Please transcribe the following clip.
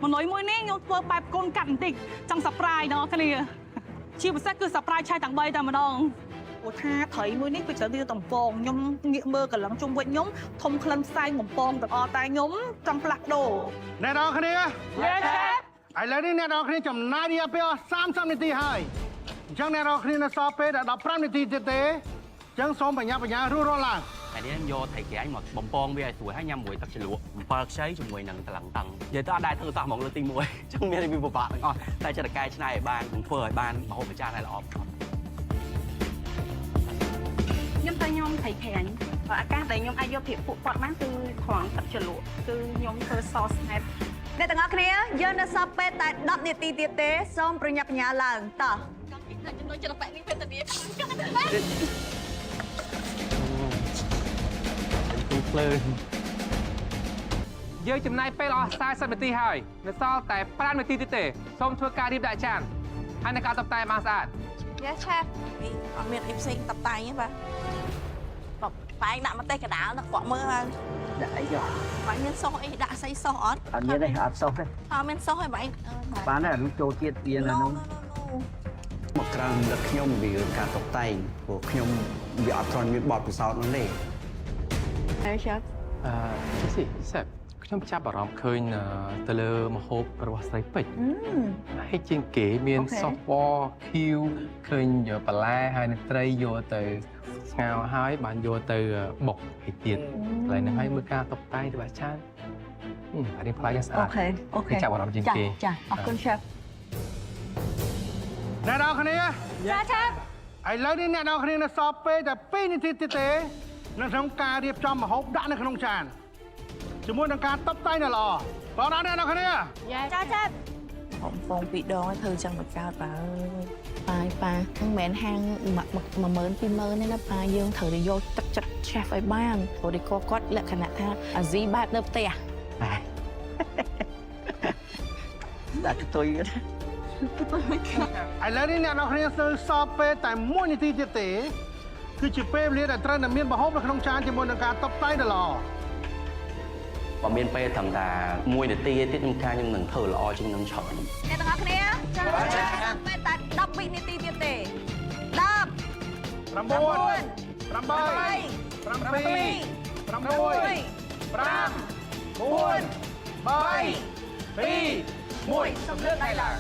một nói môi nè nhung vừa bẹp côn cặn tịch trong sập prai đó cái này chi một sách cứ sập prai chai tặng bay ta mà đong ủa tha thấy môi nè cứ trở đi tầm phong nhung nghĩa mơ cả lắm chung với nhung thông khăn sai một phong tầm o tai nhung trong lạc đồ nè đó cái này yes chef ai lấy đi nè đó cái này chấm nai đi apie 30 នាទីហើយចឹងអ្នកនរគ្នានៅសល់ពេលដល់15នាទីទៀតទេចឹងសូមបញ្ញាបញ្ញារួចរាល់ឡើងថ្ងៃនេះយកថៃក្រាញ់មកបំពងវាឲ្យស្រួយហើយញ៉ាំមួយទឹកជ្រលក់7ខ្ចីជាមួយនឹងតឡឹងតឹងនិយាយទៅអត់ដែរធ្វើសោះហ្មងលើកទី1ចឹងមានវាពិបាកទាំងអស់តែចិត្តតែកែច្នៃឲ្យបានធ្វើឲ្យបានម្ហូបអាចារ្យឲ្យល្អបំផុតខ្ញុំទៅខ្ញុំថៃក្រាញ់អាកាសដែលខ្ញុំអាចយកភាពពួកគាត់បានគឺត្រង់ទឹកជ្រលក់គឺខ្ញុំធ្វើ sauce ណែអ្នកទាំងអស់គ្នាយើងនៅសល់ពេលតែ10នាទីទៀតទេសូមប្រញាប់បញ្ញាឡើងតោះចំណុចចិត្តបែកនេះពេលតានេះទូភ្លើងយើងចំណាយពេលអស់40នាទីហើយនៅសល់តែ5នាទីទៀតទេសូមធ្វើការរៀបដាក់ចានហើយនៅការតុបតែងបានស្អាត Yes chef អត់មានអីផ្សេងតុបតែងទេបាទតុបតែងដាក់ម្ទេសកដាលទៅគាត់មើលហើយដាក់អីចុះបាទមានសុសអីដាក់ស្អីសុសអត់អត់មានទេអត់សុសទេអត់មានសុសទេបាទបានហើយនោះចូលជាតិវានៅនោះមកក្រៅរំលឹកខ្ញុំវាការតុបតែងព្រោះខ្ញុំវាអត់ទាន់មានបទពិសោធន៍នោះទេហើយ chef សេបខ្ញុំចាប់អារម្មណ៍ឃើញទៅលើម្ហូបរបស់ស្រីពេជ្រហើយជាងគេមានសុសពណ៌ខៀវឃើញបន្លែហើយនឹងត្រីយកទៅស្ងោរហើយបានយកទៅបុកឲ្យទៀតកន្លែងហ្នឹងហើយមើលការតុបតែងទៅបាចានអានេះផ្លែយ៉ាងស្អាតអូខេចាប់អារម្មណ៍ជាងគេចាអរគុណ chef អ្នកនរគ្នាចា chef ឥឡូវនេះអ្នកនរគ្នានៅសល់ពេលតែ2នាទីទៀតទេនៅក្នុងការរៀបចំម្ហូបដាក់នៅក្នុងចានជាមួយនឹងការតុបតែងដ៏ល្អបងប្អូនអ្នកនរគ្នាចា chef បំពងពីរដងឲ្យធ្វើចឹងមកកើតបើប៉ាមិនមែនហាង10000 20000ទេណាប៉ាយើងត្រូវទៅយកទឹកចិត្ត chef ឲ្យបានព្រោះតែគាត់លក្ខណៈថាអាស៊ីបែបនៅផ្ទះដាក់ខ្ទុយឥឡូវនេះអ្នកនរគ្នានៅសល់ពេលតែ1នាទីទៀតទេគឺជាពេលវេលាដែលត្រូវតែមានម្ហូបនៅក្នុងចានជាមួយនឹងការតុបតែងដ៏ល្អបើមានពេលត្រឹមតែ1នាទីទៀតខ្ញុំនឹងធ្វើល្អជាងនឹងច្រើនអ្នកទាំងអស់គ្នាចាពេលតែ10វិនាទីទៀតទេ10 9 8 7 6 5 4 3 2 1សំលើកដៃឡើង